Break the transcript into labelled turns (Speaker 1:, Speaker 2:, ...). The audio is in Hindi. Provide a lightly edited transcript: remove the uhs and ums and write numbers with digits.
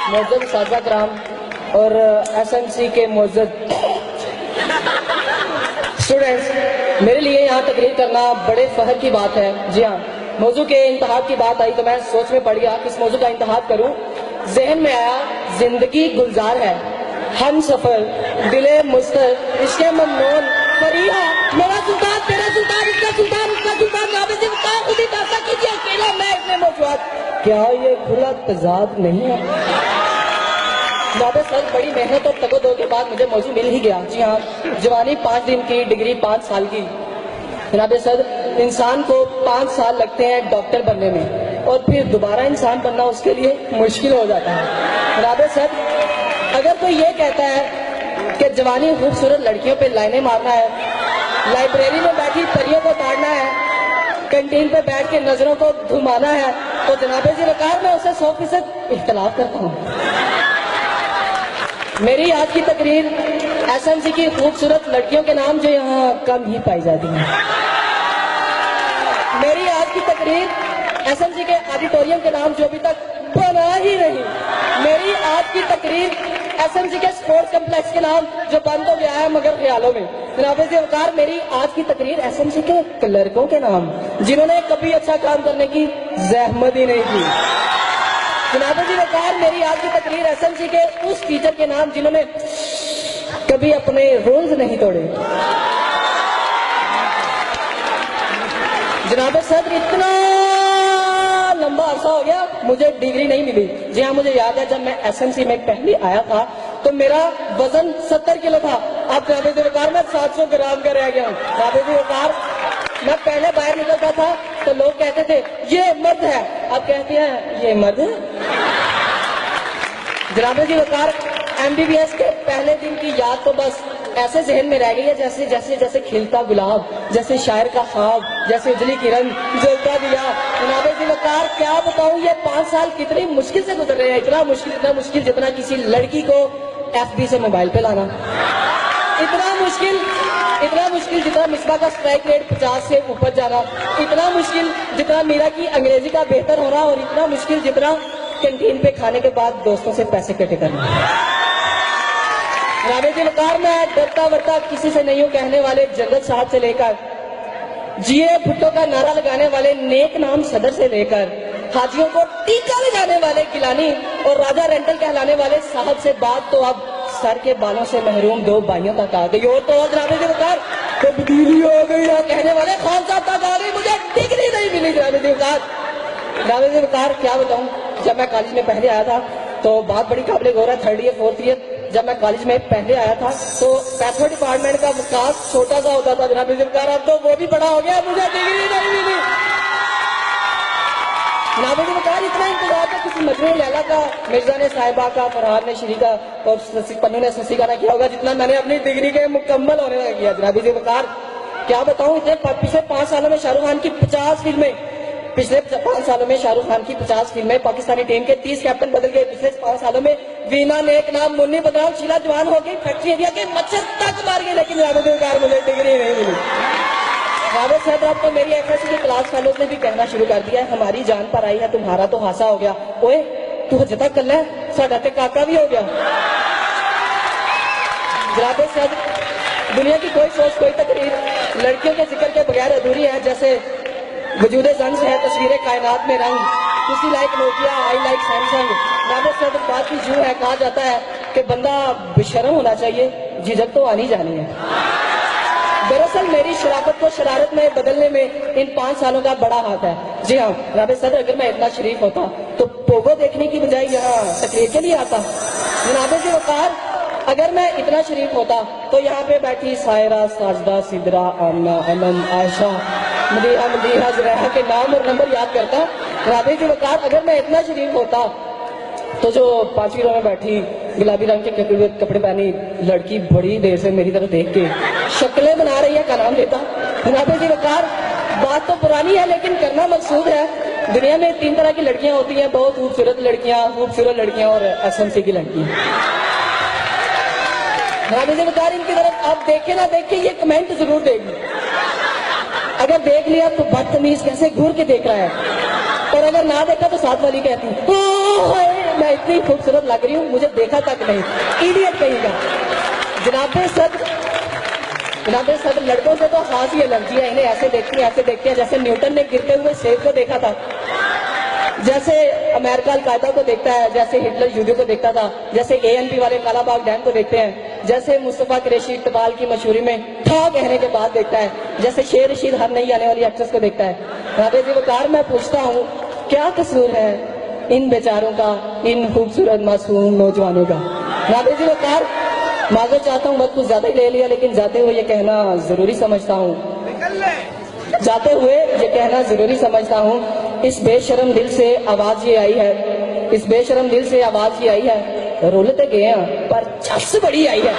Speaker 1: मोअज़्ज़ज़ सादा कराम और एसएमसी के मोअज़्ज़ज़ स्टूडेंट्स, मेरे लिए यहाँ तकरीर करना बड़े फख्र की बात है। जी हाँ, मौजू के इंतहाब की बात आई तो मैं सोच में पड़ गया किस मौजू का इंतहाब करूँ। जहन में आया जिंदगी गुलजार है, हम सफर दिले मुस्तर इश्क़े ममनून फरीहा, मेरा सुल्तान तेरा सुल्तान इसका सुल्तान उसका सुल्तान नाबे से उतार खुद ही दासा कीजिए अकेला मैं इतने मौजूद। क्या ये खुला तजाद नहीं है? नाबे सर बड़ी मेहनत और तगोदो के बाद मुझे मौजू मिल ही गया। जी हाँ, जवानी 5 दिन की, डिग्री 5 साल की। जनाबे सर, इंसान को 5 साल लगते हैं डॉक्टर बनने में और फिर दोबारा इंसान बनना उसके लिए मुश्किल हो जाता है। जनाबे सर, अगर कोई ये कहता है कि जवानी खूबसूरत लड़कियों पे लाइनें मारना है, लाइब्रेरी में बैठी परियों को ताड़ना है, कैंटीन पे बैठ के नजरों को घुमाना है, तो जनाबे जी वकार मैं उसे 100% इख्तलाफ करता हूँ। मेरी आज की तकरीर एसएमसी की खूबसूरत लड़कियों के नाम जो यहाँ कम ही पाई जाती हैं। मेरी आज की तकरीर एसएमसी के ऑडिटोरियम के नाम जो अभी तक बना ही नहीं। मेरी आज की तकरीर एसएमसी के स्पोर्ट्स कम्प्लेक्स के नाम जो बंद हो गया है मगर ख्यालों में। जनाब से वकार, मेरी आज की तकरीर एसएमसी के क्लर्कों के नाम जिन्होंने कभी अच्छा काम करने की जहमत ही नहीं की। जनाब जी वकार, मेरी आज की तकरीर एसएमसी के उस टीचर के नाम जिन्होंने कभी अपने रूल्स नहीं तोड़े। जनाब सदर, इतना लंबा अरसा हो गया मुझे डिग्री नहीं मिली। जी हाँ, मुझे याद है जब मैं एसएमसी में पहले आया था तो मेरा वजन 70 किलो था। अब जनाब वकार मैं 700 ग्राम का रह गया हूँ। जनाब वकार, मैं पहले बाहर निकलता था तो लोग कहते थे ये मर्द है, अब कहते हैं ये मर्द है। जनाब जी वकार, एमबीबीएस के पहले दिन की याद तो बस ऐसे जहन में रह गई है जैसे जैसे जैसे खिलता गुलाब, जैसे शायर का ख्वाब, जैसे उजली किरण जलता दिया। जनाब जी वकार, क्या बताऊं ये 5 साल कितनी मुश्किल से गुजर रहे हैं। इतना मुश्किल जितना किसी लड़की को एफबी से मोबाइल पे लाना, इतना मुश्किल जितना मिसबा का स्ट्राइक रेट 50 से ऊपर जाना, इतना मुश्किल जितना मीरा की अंग्रेजी का बेहतर होना, और इतना मुश्किल जितना कैंटीन पे खाने के बाद दोस्तों से पैसे इकट्ठे करना। जनाब वकार, मैं डरता वरता किसी से नहीं हूँ कहने वाले जगत साहब से लेकर जिए भुट्टो का नारा लगाने वाले नेक नाम सदर से लेकर हाजियों को टीका लगाने वाले गिलानी और राजा रेंटल कहलाने वाले साहब से बात तो अब सर के बालों से महरूम 2 भाइयों तक आ गई। और तो जनाब वकार तब्दीली हो गई है कहने वाले खान साहब तक आ गई, मुझे डिग्री नहीं मिली। जनाब वकार, क्या बताऊं, जब मैं कॉलेज में पहले आया था तो बात बड़ी काबिल गौर है। 3rd ईयर 4th ईयर जब मैं कॉलेज में पहले आया था तो पैथो डिपार्टमेंट का विकास छोटा सा होता था। जनाब वकार, अब तो वो भी बड़ा हो गया, मुझे डिग्री नहीं मिली। जनाब वकार, इतना इंतजार था किसी मजनू लैला का, मिर्जा ने साहिबा का, फरहाद ने श्री का और पन्नू ने ससी का ना किया होगा जितना मैंने अपनी डिग्री के मुकम्मल होने का किया। जनाब वकार, क्या बताऊं, इतने पिछले 5 सालों में शाहरुख खान की 50 फिल्में, पिछले 5 सालों में शाहरुख खान की 50 फिल्में, पाकिस्तानी टीम के 30 कैप्टन बदल गए। पिछले 5 सालों में वीना नेक नाम, मुन्नी बदनाम, शीला जवान हो गई, फैक्ट्री एरिया के मच्छर तक मार गए, लेकिन जनाब वकार मुझे डिग्री नहीं मिली। रावत साहब, अब तो मेरी एफएससी के क्लास फेलोज ने भी कहना शुरू कर दिया है हमारी जान पर आई है तुम्हारा तो हासा हो गया। ओए तू हजता कर ले, साडा ते काका भी हो गया। जनाब साहब, दुनिया की कोई सोच कोई तकरीर लड़कियों के जिक्र के बगैर अधूरी है। जैसे वजूदे जंग है तस्वीरें कायनात में रंग, किसी like Nokia I like Samsung. जनाब साहब, बात की यूं है, कहा जाता है कि बंदा बेशर्म होना चाहिए, झिझक तो आनी जानी है। दरअसल मेरी शराफत को शरारत में बदलने में इन 5 सालों का बड़ा हाथ है। जी हाँ जनाब सदर, अगर मैं इतना शरीफ होता तो पोगो देखने की बजाय यहाँ तकरीर के लिए आता। जनाब जी वकार, अगर मैं इतना शरीफ होता तो यहाँ पे बैठी सायरा, साजदा, सिदरा, आमना, अमन, आयशा, मदीहा ज़ुरैहा के नाम और नंबर याद करता। जनाब जी वकार, अगर मैं इतना शरीफ होता तो जो 5वीं रो में बैठी गुलाबी रंग के कपड़े पहनी लड़की बड़ी देर से मेरी तरफ देख के शक्लें बना रही है का नाम लेता। जनाब जी वकार, बात तो पुरानी है लेकिन करना मकसूद है। दुनिया में 3 तरह की लड़कियां होती हैं, बहुत खूबसूरत लड़कियां और एसएमसी की लड़कियां। जनाब जी वकार, इनकी तरफ आप देखे ना देखे ये कमेंट जरूर देगी। अगर देख लिया तो बदतमीज कैसे घूर के देख रहा है, और अगर ना देखा तो साथ वाली कहती मैं इतनी खूबसूरत लग रही हूँ, मुझे देखा तक नहीं, इडियट कहेगा। जनाबे सद लड़कों से तो खास ये लड़कियां इन्हें ऐसे देखती हैं जैसे न्यूटन ने गिरते हुए सेब को देखा था, जैसे अमेरिका अल-कायदा को देखता है, जैसे हिटलर यूदी को देखता था, जैसे ANP वाले कालाबाग डैम को देखते हैं, जैसे मुस्तफा कुरैशी इकबाल की मशहूरी में था कहने के बाद देखता है, जैसे शेर रशीद हर नई आने वाली एक्ट्रेस को देखता है। राधे जी वकार, मैं पूछता हूँ क्या कसूर है इन बेचारों का, इन खूबसूरत मासूम नौजवानों का। राधे जी वकार, माजूर चाहता हूँ, मत कुछ ज्यादा ही ले लिया, लेकिन जाते हुए ये कहना जरूरी समझता हूँ, इस बेशरम दिल से आवाज ये आई है, इस बेशरम दिल से आवाज ये आई है, रुल ते गए हैं पर चस बड़ी आई है।